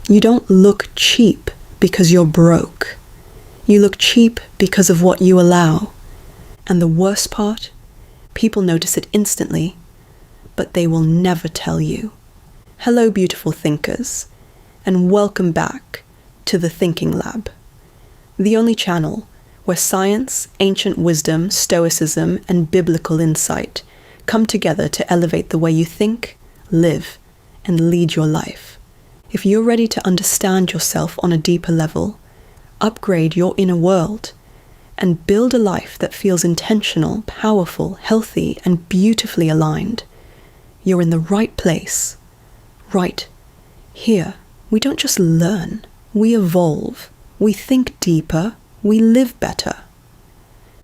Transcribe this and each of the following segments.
You don't look cheap because you're broke. You look cheap because of what you allow. And the worst part, people notice it instantly, but they will never tell you. Hello, beautiful thinkers, and welcome back to the Thinking Lab, the only channel where science, ancient wisdom, stoicism, and biblical insight come together to elevate the way you think, live, and lead your life. If you're ready to understand yourself on a deeper level, upgrade your inner world, and build a life that feels intentional, powerful, healthy, and beautifully aligned, you're in the right place. Right here. We don't just learn, we evolve. We think deeper, we live better.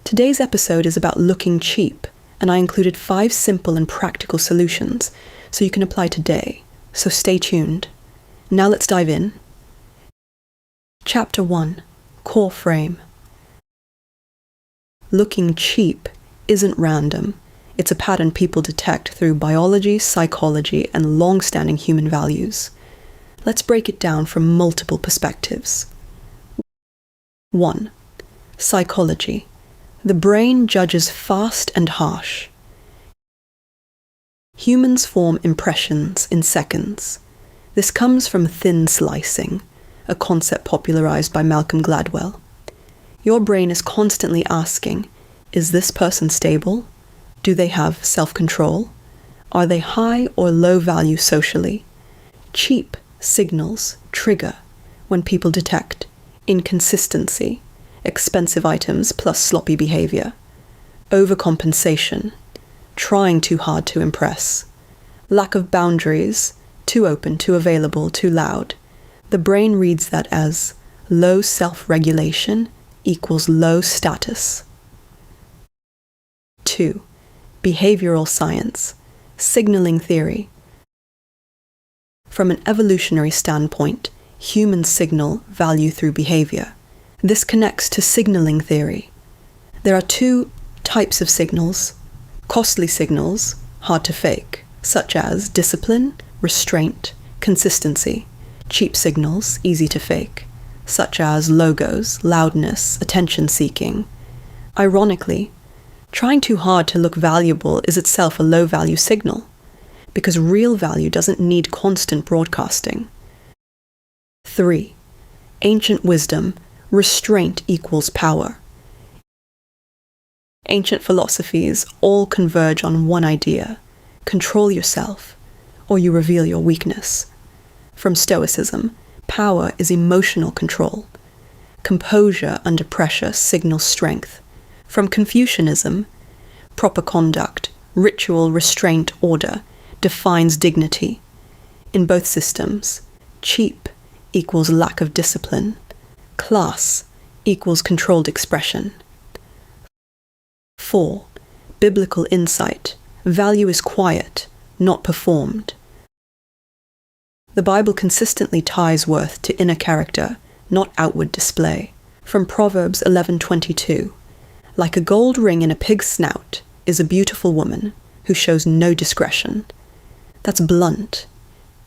Today's episode is about looking cheap, and I included 5 simple and practical solutions so you can apply today. So stay tuned. Now let's dive in. Chapter 1. Core Frame. Looking cheap isn't random. It's a pattern people detect through biology, psychology, and long-standing human values. Let's break it down from multiple perspectives. 1. Psychology. The brain judges fast and harsh. Humans form impressions in seconds. This comes from thin slicing, a concept popularized by Malcolm Gladwell. Your brain is constantly asking, is this person stable? Do they have self-control? Are they high or low value socially? Cheap signals trigger when people detect inconsistency, expensive items plus sloppy behavior, overcompensation, trying too hard to impress, lack of boundaries, too open, too available, too loud. The brain reads that as low self-regulation equals low status. 2. Behavioral science, signaling theory. From an evolutionary standpoint, humans signal value through behavior. This connects to signaling theory. There are 2 types of signals. Costly signals, hard to fake, such as discipline, restraint, consistency. Cheap signals, easy to fake, such as logos, loudness, attention-seeking. Ironically, trying too hard to look valuable is itself a low-value signal, because real value doesn't need constant broadcasting. 3. Ancient wisdom, restraint equals power. Ancient philosophies all converge on one idea: control yourself, or you reveal your weakness. From Stoicism, power is emotional control. Composure under pressure signals strength. From Confucianism, proper conduct, ritual, restraint, order defines dignity. In both systems, cheap equals lack of discipline. Class equals controlled expression. 4. Biblical insight. Value is quiet, not performed. The Bible consistently ties worth to inner character, not outward display. From Proverbs 11:22, like a gold ring in a pig's snout is a beautiful woman who shows no discretion. That's blunt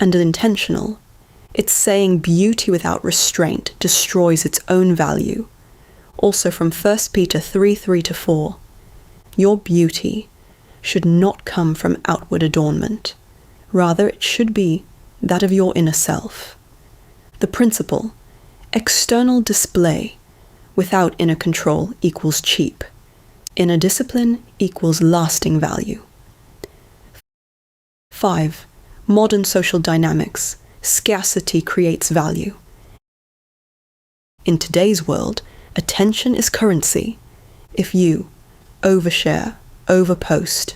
and intentional. It's saying beauty without restraint destroys its own value. Also from 1 Peter 3:3-4, your beauty should not come from outward adornment. Rather, it should be that of your inner self. The principle, external display without inner control equals cheap. Inner discipline equals lasting value. 5. Modern social dynamics. Scarcity creates value. In today's world, attention is currency. If you overshare, overpost,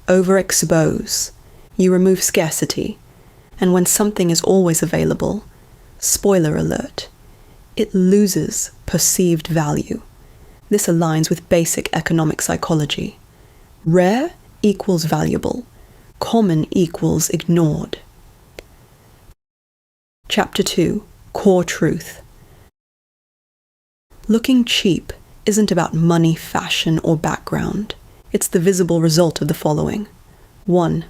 overexpose, you remove scarcity. And when something is always available, spoiler alert, it loses perceived value. This aligns with basic economic psychology. Rare equals valuable. Common equals ignored. Chapter 2. Core Truth. Looking cheap isn't about money, fashion, or background. It's the visible result of the following. 1.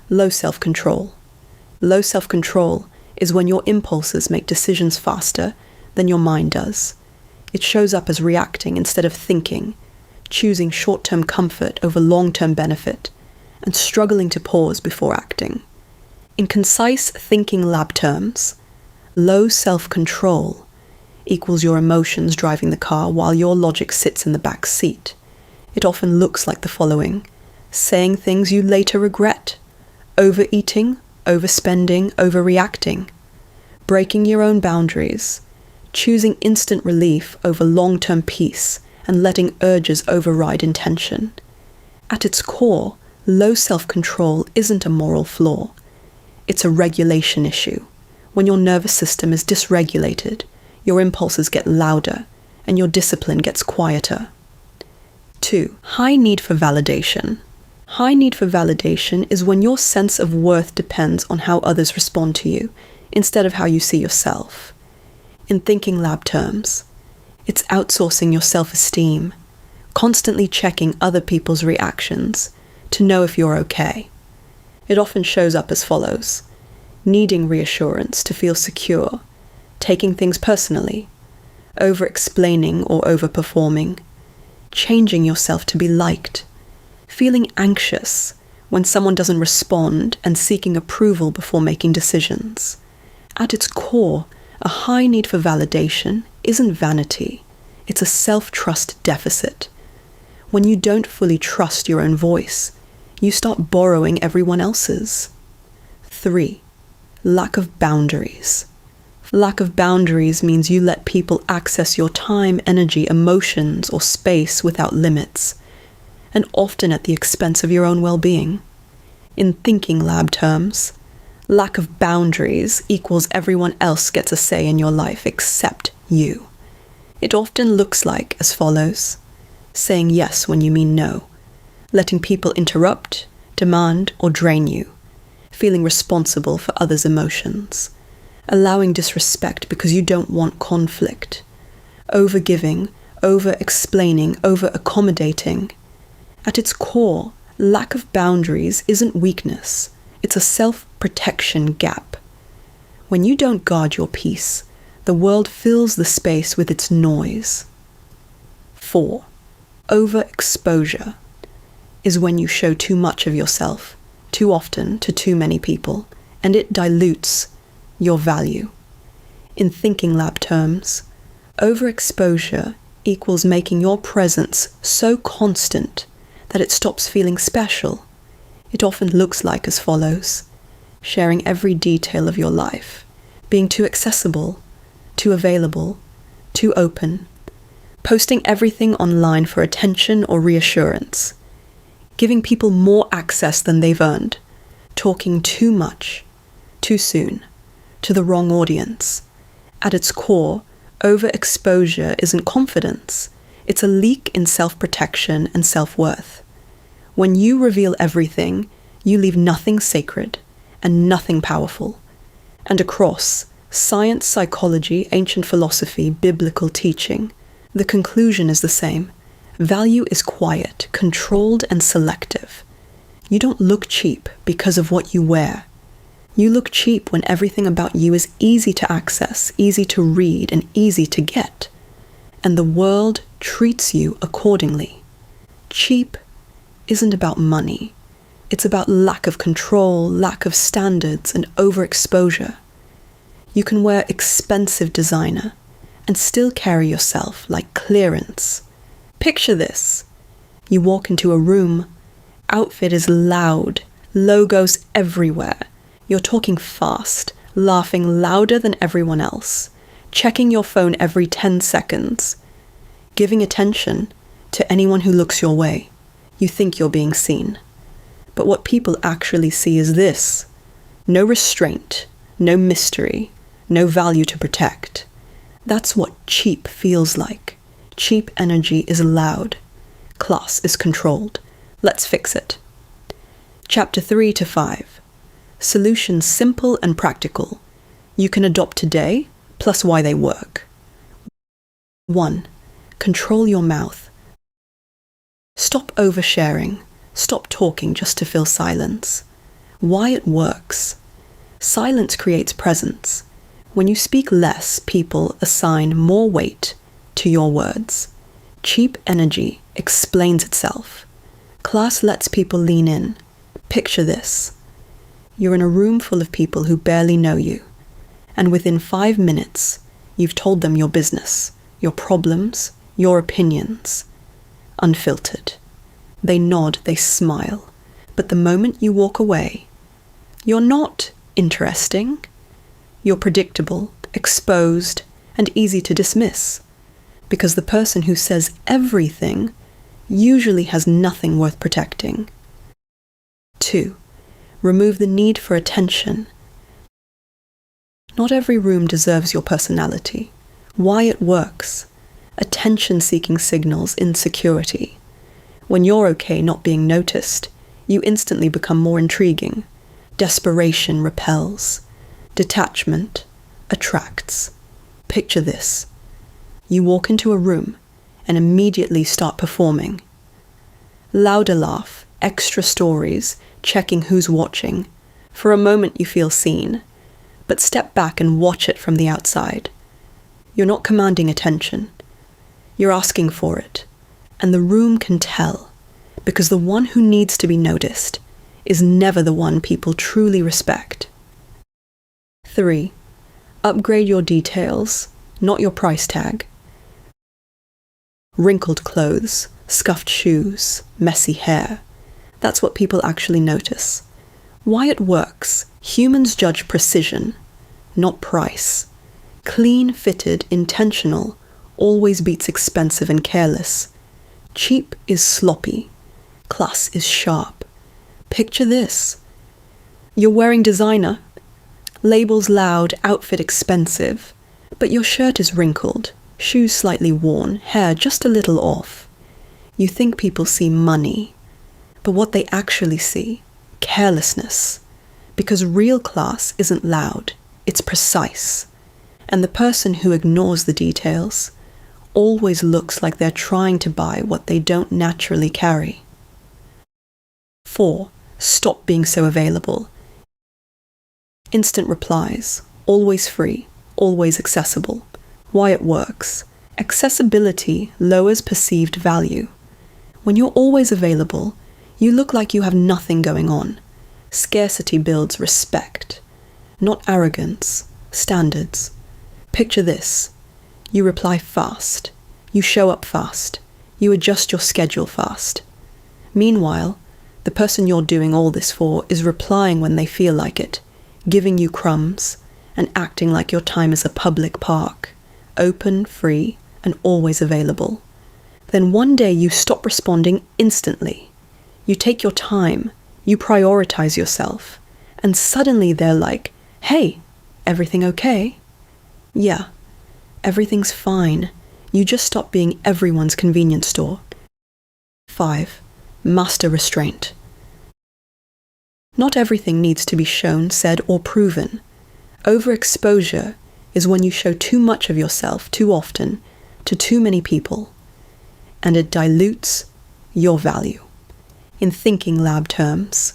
Low self-control. Low self-control is when your impulses make decisions faster than your mind does. It shows up as reacting instead of thinking, choosing short-term comfort over long-term benefit, and struggling to pause before acting. In concise thinking lab terms, low self-control equals your emotions driving the car while your logic sits in the back seat. It often looks like the following: saying things you later regret, overeating, overspending, overreacting, breaking your own boundaries, choosing instant relief over long-term peace, and letting urges override intention. At its core, low self-control isn't a moral flaw. It's a regulation issue. When your nervous system is dysregulated, your impulses get louder and your discipline gets quieter. 2. High need for validation. High need for validation is when your sense of worth depends on how others respond to you, instead of how you see yourself. In thinking lab terms, it's outsourcing your self-esteem, constantly checking other people's reactions to know if you're okay. It often shows up as follows: needing reassurance to feel secure, taking things personally, over-explaining or over-performing, changing yourself to be liked, feeling anxious when someone doesn't respond, and seeking approval before making decisions. At its core, a high need for validation isn't vanity, it's a self-trust deficit. When you don't fully trust your own voice, you start borrowing everyone else's. 3. Lack of boundaries. Lack of boundaries means you let people access your time, energy, emotions, or space without limits, and often at the expense of your own well-being. In thinking lab terms, lack of boundaries equals everyone else gets a say in your life except you. It often looks like as follows: saying yes when you mean no, letting people interrupt, demand, or drain you, feeling responsible for others' emotions, allowing disrespect because you don't want conflict, over-giving, over-explaining, over-accommodating. At its core, lack of boundaries isn't weakness, it's a self-protection gap. When you don't guard your peace, the world fills the space with its noise. 4. Overexposure is when you show too much of yourself, too often to too many people, and it dilutes your value. In thinking lab terms, overexposure equals making your presence so constant that it stops feeling special. It often looks like as follows: sharing every detail of your life, being too accessible, too available, too open, posting everything online for attention or reassurance, giving people more access than they've earned, talking too much, too soon, to the wrong audience. At its core, overexposure isn't confidence, it's a leak in self-protection and self-worth. When you reveal everything, you leave nothing sacred and nothing powerful. And across science, psychology, ancient philosophy, biblical teaching, the conclusion is the same. Value is quiet, controlled, and selective. You don't look cheap because of what you wear. You look cheap when everything about you is easy to access, easy to read, and easy to get. And the world treats you accordingly. Cheap isn't about money. It's about lack of control, lack of standards, and overexposure. You can wear expensive designer and still carry yourself like clearance. Picture this. You walk into a room, outfit is loud, logos everywhere. You're talking fast, laughing louder than everyone else, checking your phone every 10 seconds, giving attention to anyone who looks your way. You think you're being seen. But what people actually see is this: no restraint, no mystery, no value to protect. That's what cheap feels like. Cheap energy is loud. Class is controlled. Let's fix it. Chapter 3 to 5. Solutions simple and practical. You can adopt today, plus why they work. 1. Control your mouth. Stop oversharing. Stop talking just to fill silence. Why it works. Silence creates presence. When you speak less, people assign more weight to your words. Cheap energy explains itself. Class lets people lean in. Picture this. You're in a room full of people who barely know you, and within 5 minutes, you've told them your business, your problems, your opinions. Unfiltered. They nod, they smile. But the moment you walk away, you're not interesting. You're predictable, exposed, and easy to dismiss. Because the person who says everything usually has nothing worth protecting. 2. Remove the need for attention. Not every room deserves your personality. Why it works. Attention-seeking signals insecurity. When you're okay not being noticed, you instantly become more intriguing. Desperation repels. Detachment attracts. Picture this. You walk into a room and immediately start performing. Louder laugh, extra stories, checking who's watching. For a moment you feel seen, but step back and watch it from the outside. You're not commanding attention. You're asking for it, and the room can tell, because the one who needs to be noticed is never the one people truly respect. 3. Upgrade your details, not your price tag. Wrinkled clothes, scuffed shoes, messy hair. That's what people actually notice. Why it works. Humans judge precision, not price. Clean, fitted, intentional always beats expensive and careless. Cheap is sloppy. Class is sharp. Picture this. You're wearing designer. Labels loud, outfit expensive. But your shirt is wrinkled, shoes slightly worn, hair just a little off. You think people see money. But what they actually see, carelessness. Because real class isn't loud, it's precise. And the person who ignores the details always looks like they're trying to buy what they don't naturally carry. 4. Stop being so available. Instant replies, always free, always accessible. Why it works. Accessibility lowers perceived value. When you're always available, you look like you have nothing going on. Scarcity builds respect, not arrogance, standards. Picture this. You reply fast. You show up fast. You adjust your schedule fast. Meanwhile, the person you're doing all this for is replying when they feel like it, giving you crumbs, and acting like your time is a public park, open, free, and always available. Then one day you stop responding instantly. You take your time, you prioritize yourself, and suddenly they're like, "Hey, everything okay?" Yeah, everything's fine. You just stop being everyone's convenience store. 5. Master restraint. Not everything needs to be shown, said, or proven. Overexposure is when you show too much of yourself too often to too many people, and it dilutes your value. In Thinking Lab terms,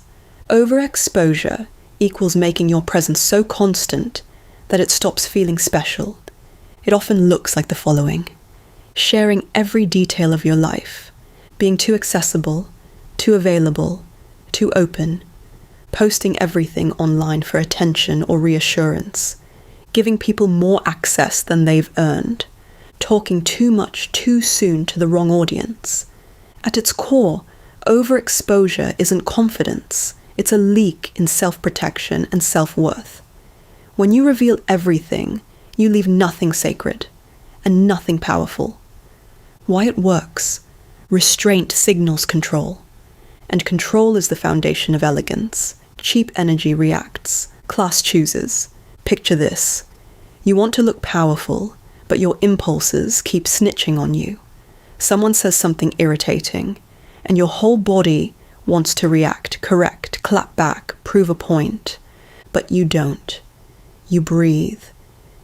overexposure equals making your presence so constant that it stops feeling special. It often looks like the following: sharing every detail of your life, being too accessible, too available, too open, posting everything online for attention or reassurance, giving people more access than they've earned, talking too much too soon to the wrong audience. At its core, overexposure isn't confidence, it's a leak in self-protection and self-worth. When you reveal everything, you leave nothing sacred and nothing powerful. Why it works. Restraint signals control, and control is the foundation of elegance. Cheap energy reacts, class chooses. Picture this. You want to look powerful, but your impulses keep snitching on you. Someone says something irritating, and your whole body wants to react, correct, clap back, prove a point. But you don't. You breathe.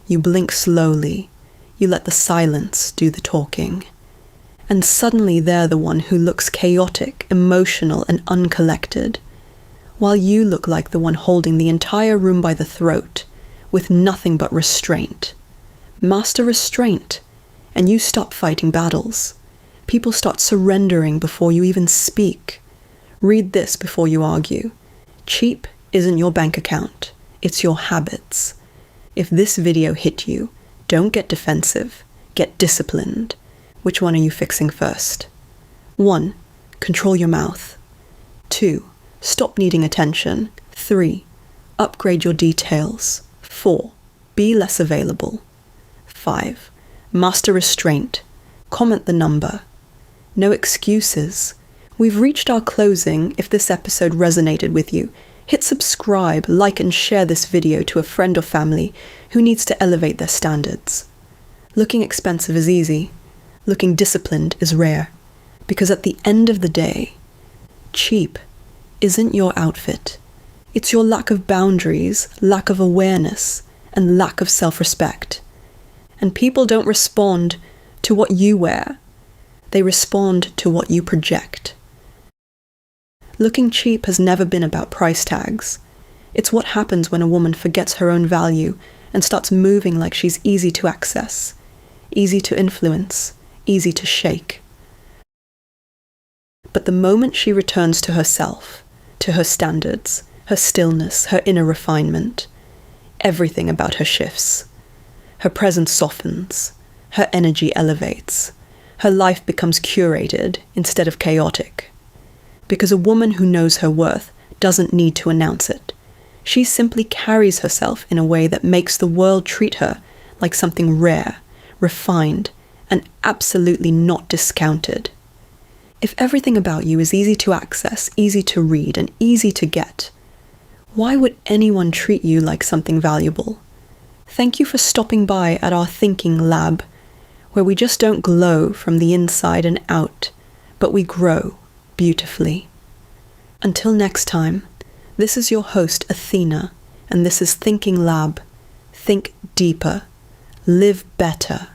You blink slowly. You let the silence do the talking. And suddenly they're the one who looks chaotic, emotional, and uncollected. while you look like the one holding the entire room by the throat, with nothing but restraint. Master restraint, and you stop fighting battles. People start surrendering before you even speak. Read this before you argue. Cheap isn't your bank account, it's your habits. If this video hit you, don't get defensive, get disciplined. Which one are you fixing first? 1. Control your mouth. 2. Stop needing attention. 3. Upgrade your details. 4. Be less available. 5. Master restraint. Comment the number. No excuses. We've reached our closing. If this episode resonated with you, hit subscribe, like and share this video to a friend or family who needs to elevate their standards. Looking expensive is easy. Looking disciplined is rare. Because at the end of the day, cheap isn't your outfit. It's your lack of boundaries, lack of awareness, and lack of self-respect. And people don't respond to what you wear. They respond to what you project. Looking cheap has never been about price tags. It's what happens when a woman forgets her own value and starts moving like she's easy to access, easy to influence, easy to shake. But the moment she returns to herself, to her standards, her stillness, her inner refinement, everything about her shifts. Her presence softens, her energy elevates, her life becomes curated instead of chaotic. Because a woman who knows her worth doesn't need to announce it. She simply carries herself in a way that makes the world treat her like something rare, refined, and absolutely not discounted. If everything about you is easy to access, easy to read, and easy to get, why would anyone treat you like something valuable? Thank you for stopping by at our Thinking Lab, where we just don't glow from the inside and out, but we grow beautifully. Until next time, this is your host Athena, and this is Thinking Lab. Think deeper, live better.